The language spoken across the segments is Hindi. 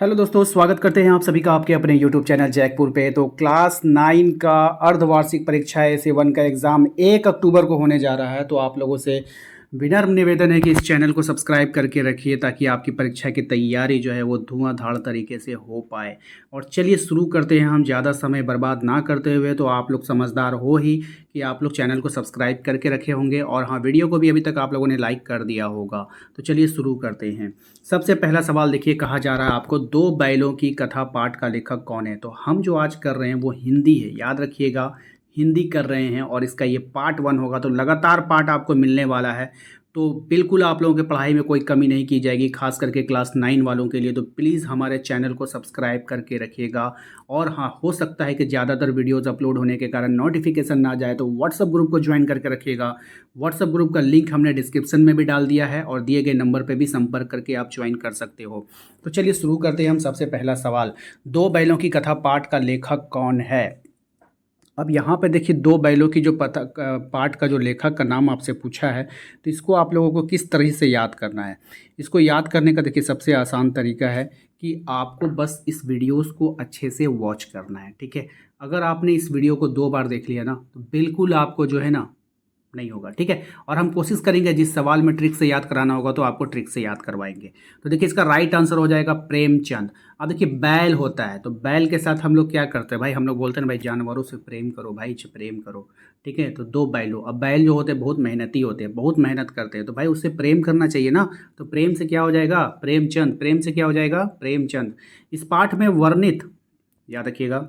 हेलो दोस्तों, स्वागत करते हैं आप सभी का आपके अपने यूट्यूब चैनल जैकपुर पे। तो क्लास 9 का अर्धवार्षिक परीक्षा एसे 1 का एग्ज़ाम 1 अक्टूबर को होने जा रहा है। तो आप लोगों से विनम्र निवेदन है कि इस चैनल को सब्सक्राइब करके रखिए ताकि आपकी परीक्षा की तैयारी जो है वो धुआंधार तरीके से हो पाए। और चलिए शुरू करते हैं हम ज़्यादा समय बर्बाद ना करते हुए। तो आप लोग समझदार हो ही कि आप लोग चैनल को सब्सक्राइब करके रखे होंगे और हाँ, वीडियो को भी अभी तक आप लोगों ने लाइक कर दिया होगा। तो चलिए शुरू करते हैं। सबसे पहला सवाल देखिए, कहा जा रहा है आपको दो बैलों की कथा पाठ का लेखक कौन है। तो हम जो आज कर रहे हैं वो हिंदी है, याद रखिएगा, हिंदी कर रहे हैं और इसका ये पार्ट 1 होगा। तो लगातार पार्ट आपको मिलने वाला है। तो बिल्कुल आप लोगों की पढ़ाई में कोई कमी नहीं की जाएगी, खास करके क्लास 9 वालों के लिए। तो प्लीज़ हमारे चैनल को सब्सक्राइब करके रखिएगा। और हाँ, हो सकता है कि ज़्यादातर वीडियोज़ अपलोड होने के कारण नोटिफिकेशन ना जाए, तो व्हाट्सअप ग्रुप को ज्वाइन करके रखिएगा। व्हाट्सअप ग्रुप का लिंक हमने डिस्क्रिप्शन में भी डाल दिया है और दिए गए नंबर पर भी संपर्क करके आप ज्वाइन कर सकते हो। तो चलिए शुरू करते हैं हम। सबसे पहला सवाल, दो बैलों की कथा पाठ का लेखक कौन है। अब यहाँ पे देखिए, दो बैलों की जो पाठ का जो लेखक का नाम आपसे पूछा है, तो इसको आप लोगों को किस तरह से याद करना है। इसको याद करने का देखिए सबसे आसान तरीका है कि आपको बस इस वीडियोस को अच्छे से वॉच करना है, ठीक है। अगर आपने इस वीडियो को 2 बार देख लिया ना, तो बिल्कुल आपको जो है ना नहीं होगा, ठीक है। और हम कोशिश करेंगे जिस सवाल में ट्रिक से याद कराना होगा तो आपको ट्रिक से याद करवाएंगे। तो देखिए इसका राइट आंसर हो जाएगा प्रेमचंद। अब देखिए बैल होता है, तो बैल के साथ हम लोग क्या करते हैं भाई, हम लोग बोलते हैं भाई जानवरों से प्रेम करो भाई, प्रेम करो, ठीक है। तो दो बैलों, अब बैल जो होते हैं बहुत मेहनती होते हैं, बहुत मेहनत करते हैं, तो भाई उससे प्रेम करना चाहिए ना। तो प्रेम से क्या हो जाएगा, प्रेमचंद। प्रेम से क्या हो जाएगा, प्रेमचंद। इस पाठ में वर्णित, याद रखिएगा,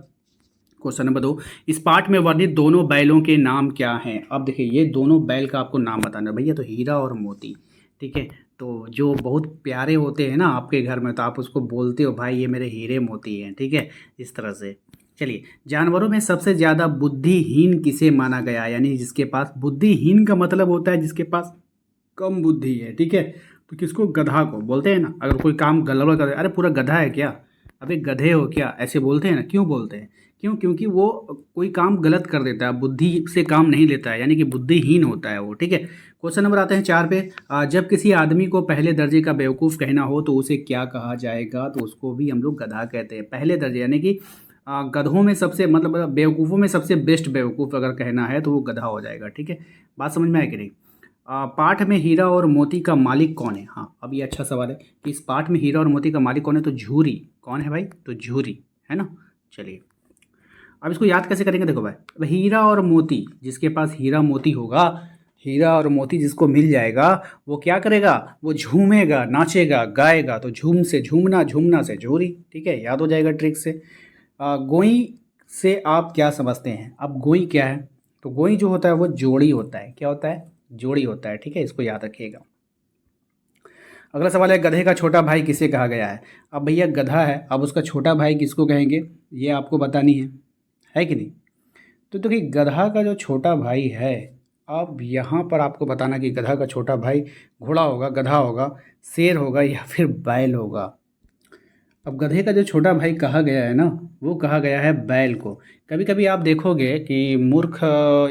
क्वेश्चन नंबर 2, इस पाठ में वर्णित दोनों बैलों के नाम क्या हैं। अब देखिए ये दोनों बैल का आपको नाम बताना है भैया, तो हीरा और मोती, ठीक है। तो जो बहुत प्यारे होते हैं ना आपके घर में, तो आप उसको बोलते हो भाई ये मेरे हीरे मोती हैं, ठीक है, इस तरह से। चलिए, जानवरों में सबसे ज़्यादा बुद्धिहीन किसे माना गया, यानी जिसके पास, बुद्धिहीन का मतलब होता है जिसके पास कम बुद्धि है, ठीक है। तो किसको, गधा को बोलते हैं ना। अगर कोई काम गलत कर, अरे पूरा गधा है क्या, अबे गधे हो क्या, ऐसे बोलते हैं ना। क्यों बोलते हैं, क्यों, क्योंकि वो कोई काम गलत कर देता है, बुद्धि से काम नहीं लेता है, यानी कि बुद्धिहीन होता है वो, ठीक है। क्वेश्चन नंबर आते हैं 4 पे। जब किसी आदमी को पहले दर्जे का बेवकूफ़ कहना हो तो उसे क्या कहा जाएगा। तो उसको भी हम लोग गधा कहते हैं, पहले दर्जे, यानी कि गधों में सबसे, मतलब बेवकूफ़ों में सबसे बेस्ट बेवकूफ़ अगर कहना है तो वो गधा हो जाएगा, ठीक है। बात समझ में आए कि नहीं। पाठ में हीरा और मोती का मालिक कौन है। हाँ, अब ये अच्छा सवाल है कि इस पाठ में हीरा और मोती का मालिक कौन है। तो झूरी, कौन है भाई, तो झूरी है ना। चलिए, अब इसको याद कैसे करेंगे, देखो भाई, अब हीरा और मोती, जिसके पास हीरा मोती होगा, हीरा और मोती जिसको मिल जाएगा, वो क्या करेगा, वो झूमेगा, नाचेगा, गाएगा। तो झूम से झूमना, झूमना से झूरी, ठीक है, याद हो जाएगा ट्रिक से। गोई से आप क्या समझते हैं। अब गोई क्या है, तो गोई जो होता है वो जोड़ी होता है, क्या होता है, जोड़ी होता है, ठीक है, इसको याद रखिएगा। अगला सवाल है, गधे का छोटा भाई किसे कहा गया है। अब भैया गधा है, अब उसका छोटा भाई किसको कहेंगे, ये आपको बतानी है कि नहीं। तो देखिए गधा का जो छोटा भाई है, अब यहाँ पर आपको बताना कि गधा का छोटा भाई घोड़ा होगा, गधा होगा, शेर होगा या फिर बैल होगा। अब गधे का जो छोटा भाई कहा गया है ना, वो कहा गया है बैल को। कभी कभी आप देखोगे कि मूर्ख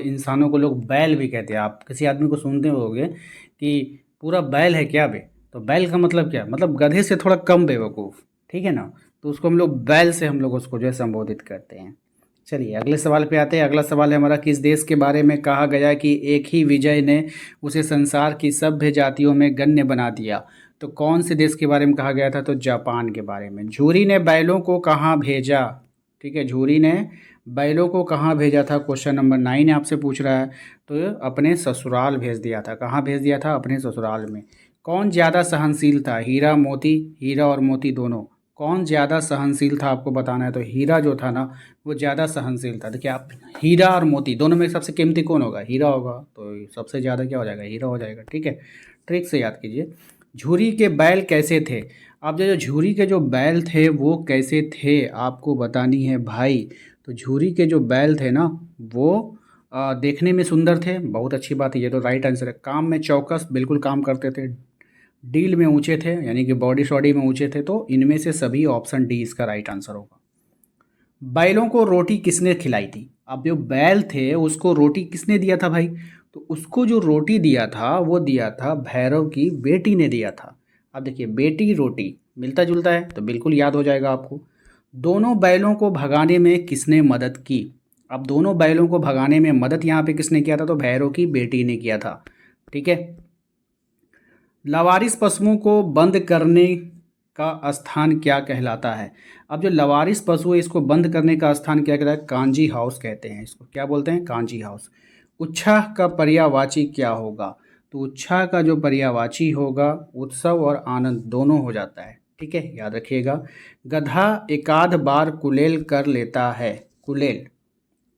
इंसानों को लोग बैल भी कहते हैं। आप किसी आदमी को सुनते होंगे कि पूरा बैल है क्या बे, तो बैल का मतलब क्या, मतलब गधे से थोड़ा कम बेवकूफ़, ठीक है ना। तो उसको हम लोग बैल से हम लोग उसको जो है संबोधित करते हैं। चलिए अगले सवाल पे आते हैं। अगला सवाल है हमारा, किस देश के बारे में कहा गया कि एक ही विजय ने उसे संसार की सभ्य जातियों में गण्य बना दिया। तो कौन से देश के बारे में कहा गया था, तो जापान के बारे में। झूरी ने बैलों को कहाँ भेजा, ठीक है, झूरी ने बैलों को कहाँ भेजा था, क्वेश्चन नंबर 9 आपसे पूछ रहा है। तो अपने ससुराल भेज दिया था, कहाँ भेज दिया था, अपने ससुराल में। कौन ज़्यादा सहनशील था, हीरा मोती, हीरा और मोती दोनों, कौन ज़्यादा सहनशील था आपको बताना है। तो हीरा जो था ना वो ज़्यादा सहनशील था। देखिए आप, हीरा और मोती दोनों में सबसे कीमती कौन होगा, हीरा होगा, तो सबसे ज़्यादा क्या हो जाएगा, हीरा हो जाएगा, ठीक है। ट्रिक से याद कीजिए। झूरी के बैल कैसे थे। अब जो झूरी के जो बैल थे वो कैसे थे आपको बतानी है भाई। तो झूरी के जो बैल थे ना, वो देखने में सुंदर थे, बहुत अच्छी बात है, ये तो राइट आंसर है। काम में चौकस, बिल्कुल काम करते थे। डील में ऊंचे थे, यानी कि बॉडी शॉडी में ऊंचे थे। तो इनमें से सभी ऑप्शन डी इसका राइट आंसर होगा। बैलों को रोटी किसने खिलाई थी। अब जो बैल थे उसको रोटी किसने दिया था भाई। तो उसको जो रोटी दिया था वो दिया था भैरव की बेटी ने दिया था। अब देखिए बेटी रोटी, मिलता जुलता है तो बिल्कुल याद हो जाएगा आपको। दोनों बैलों को भगाने में किसने मदद की? अब दोनों बैलों को भगाने में मदद यहाँ पे किसने किया था? तो भैरव की बेटी ने किया था। ठीक है। लावारिस पशुओं को बंद करने का स्थान क्या कहलाता है? अब जो लावारिस पशु है इसको बंद करने का स्थान क्या कहलाता है? कांजी हाउस कहते हैं इसको। क्या बोलते हैं? कांजी हाउस। उच्छाह का पर्यायवाची क्या होगा? तो उच्छाह का जो पर्यायवाची होगा उत्सव और आनंद दोनों हो जाता है। ठीक है, याद रखिएगा। गधा एकाध बार कुलेल कर लेता है। कुलेल,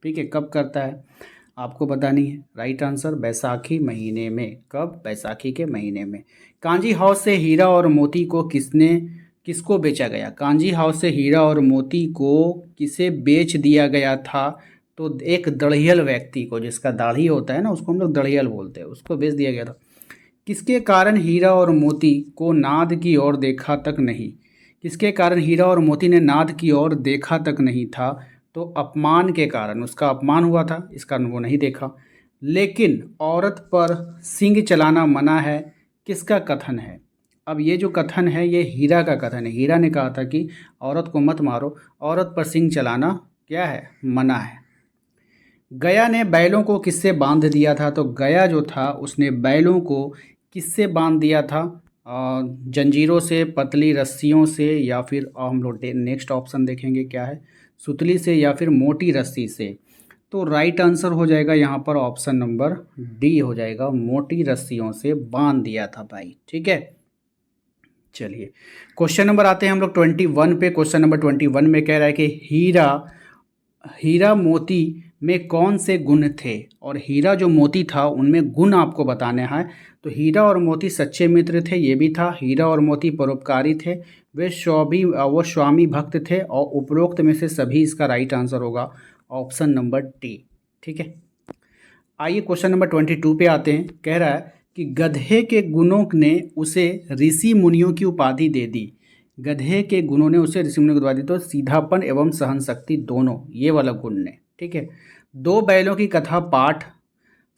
ठीक है, कब करता है आपको बतानी है। राइट आंसर बैसाखी महीने में। कब? बैसाखी के महीने में। कांजी हाउस से हीरा और मोती को किसको बेचा गया? कांजी हाउस से हीरा और मोती को किसे बेच दिया गया था? तो एक दढ़ियल व्यक्ति को, जिसका दाढ़ी होता है ना उसको हम लोग दढ़ियल बोलते हैं, उसको बेच दिया गया था। किसके कारण हीरा और मोती को नाद की ओर देखा तक नहीं? किसके कारण हीरा और मोती ने नाद की ओर देखा तक नहीं था? तो अपमान के कारण, उसका अपमान हुआ था, इस कारण वो नहीं देखा। लेकिन औरत पर सींग चलाना मना है, किसका कथन है? अब ये जो कथन है ये हीरा का कथन है। हीरा ने कहा था कि औरत को मत मारो, औरत पर सींग चलाना क्या है? मना है। गया ने बैलों को किससे बांध दिया था? तो गया जो था उसने बैलों को किससे बांध दिया था? जंजीरों से, पतली रस्सियों से, या फिर हम लोग नेक्स्ट ऑप्शन देखेंगे क्या है, सुतली से या फिर मोटी रस्सी से। तो राइट आंसर हो जाएगा यहाँ पर ऑप्शन नंबर डी हो जाएगा, मोटी रस्सियों से बांध दिया था भाई। ठीक है, चलिए क्वेश्चन नंबर आते हैं हम लोग 21 पे। क्वेश्चन नंबर 21 में कह रहा है कि हीरा मोती में कौन से गुण थे? और हीरा जो मोती था उनमें गुण आपको बताने हैं। तो हीरा और मोती सच्चे मित्र थे, ये भी था। हीरा और मोती परोपकारी थे, वो स्वामी भक्त थे, और उपरोक्त में से सभी इसका राइट आंसर होगा ऑप्शन नंबर डी। ठीक है, आइए क्वेश्चन नंबर 22 पे आते हैं। कह रहा है कि गधे के गुणों ने उसे ऋषि मुनियों की उपाधि दे दी। गधे के गुणों ने उसे ऋषि मुनियों की उपाधि, तो सीधापन एवं सहन शक्ति दोनों, ये वाला गुण ने। ठीक है, दो बैलों की कथा पाठ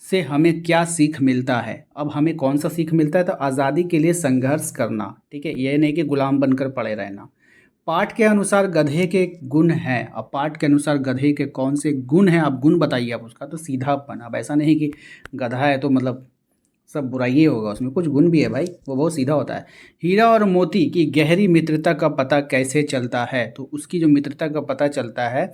से हमें क्या सीख मिलता है? अब हमें कौन सा सीख मिलता है? तो आज़ादी के लिए संघर्ष करना। ठीक है, यह नहीं कि गुलाम बनकर पड़े रहना। पाठ के अनुसार गधे के गुण हैं। अब पाठ के अनुसार गधे के कौन से गुण हैं, आप गुण बताइए आप उसका। तो सीधापन। अब ऐसा नहीं कि गधा है तो मतलब सब बुराई ही होगा, उसमें कुछ गुण भी है भाई, वो बहुत सीधा होता है। हीरा और मोती की गहरी मित्रता का पता कैसे चलता है? तो उसकी जो मित्रता का पता चलता है,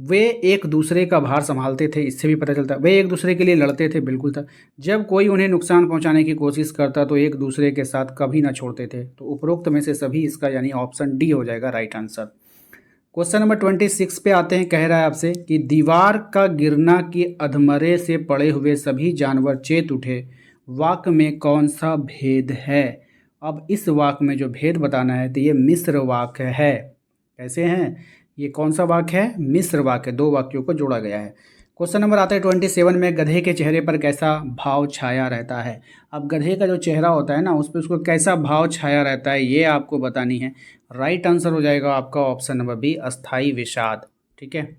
वे एक दूसरे का भार संभालते थे, इससे भी पता चलता है। वे एक दूसरे के लिए लड़ते थे, बिल्कुल था। जब कोई उन्हें नुकसान पहुंचाने की कोशिश करता तो एक दूसरे के साथ कभी ना छोड़ते थे। तो उपरोक्त में से सभी इसका यानी ऑप्शन डी हो जाएगा राइट आंसर। क्वेश्चन नंबर 26 पे आते हैं। कह रहा है आपसे कि दीवार का गिरना की अधमरे से पड़े हुए सभी जानवर चेत उठे, वाक्य में कौन सा भेद है? अब इस वाक्य में जो भेद बताना है तो ये मिश्र वाक्य है। कैसे हैं? ये कौन सा वाक्य है? मिश्र वाक्य, दो वाक्यों को जोड़ा गया है। क्वेश्चन नंबर आता है 27 में, गधे के चेहरे पर कैसा भाव छाया रहता है? अब गधे का जो चेहरा होता है ना उस पर उसको कैसा भाव छाया रहता है ये आपको बतानी है। राइट आंसर हो जाएगा आपका ऑप्शन नंबर बी, अस्थाई विषाद। ठीक है,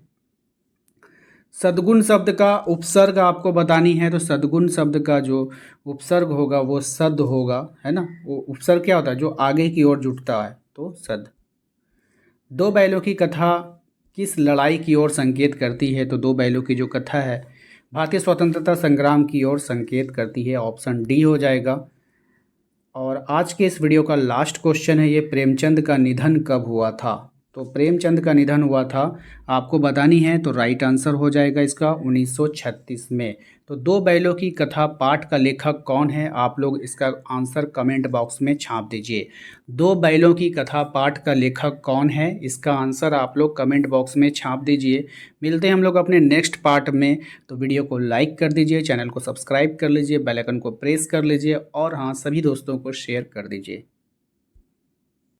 सद्गुण शब्द का उपसर्ग आपको बतानी है। तो सद्गुण शब्द का जो उपसर्ग होगा वो सद होगा, है ना। वो उपसर्ग क्या होता है? जो आगे की ओर जुटता है, तो सद। दो बैलों की कथा किस लड़ाई की ओर संकेत करती है? तो दो बैलों की जो कथा है भारतीय स्वतंत्रता संग्राम की ओर संकेत करती है, ऑप्शन डी हो जाएगा। और आज के इस वीडियो का लास्ट क्वेश्चन है ये, प्रेमचंद का निधन कब हुआ था? तो प्रेमचंद का निधन हुआ था आपको बतानी है। तो राइट आंसर हो जाएगा इसका 1936 में। तो दो बैलों की कथा पाठ का लेखक कौन है? आप लोग इसका आंसर कमेंट बॉक्स में छाप दीजिए। दो बैलों की कथा पाठ का लेखक कौन है, इसका आंसर आप लोग कमेंट बॉक्स में छाप दीजिए। मिलते हैं हम लोग अपने नेक्स्ट पार्ट में। तो वीडियो को लाइक कर दीजिए, चैनल को सब्सक्राइब कर लीजिए, बेल आइकन को प्रेस कर लीजिए, और हाँ सभी दोस्तों को शेयर कर दीजिए।